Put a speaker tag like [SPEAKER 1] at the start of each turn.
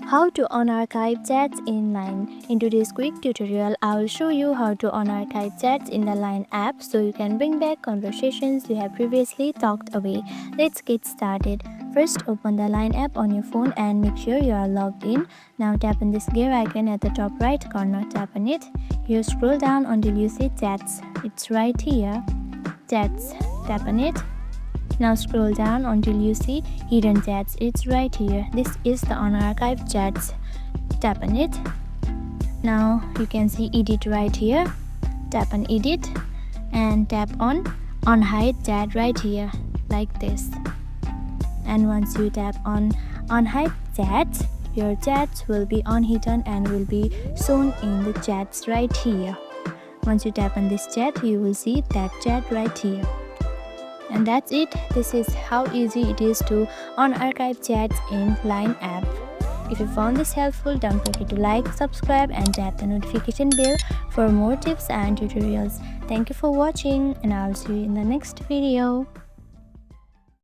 [SPEAKER 1] How to unarchive chats in Line. In today's quick tutorial, I will show you how to unarchive chats in the Line app so you can bring back conversations you have previously talked away. Let's get started. First, open the Line app on your phone and make sure you are logged in. Now tap on this gear icon at the top right corner. Tap on it. Here scroll down until you see chats. It's right here. Chats. Tap on it. Now scroll down until you see hidden chats. It's right here. This is the unarchived chats. Tap on it. Now you can see edit right here. Tap on edit and tap on unhide chat right here like this. And once you tap on unhide chats, your chats will be unhidden and will be shown in the chats right here. Once you tap on this chat, you will see that chat right here. And that's it. This is how easy it is to unarchive chats in Line app. If you found this helpful, don't forget to like, subscribe and tap the notification bell for more tips and tutorials. Thank you for watching and I'll see you in the next video.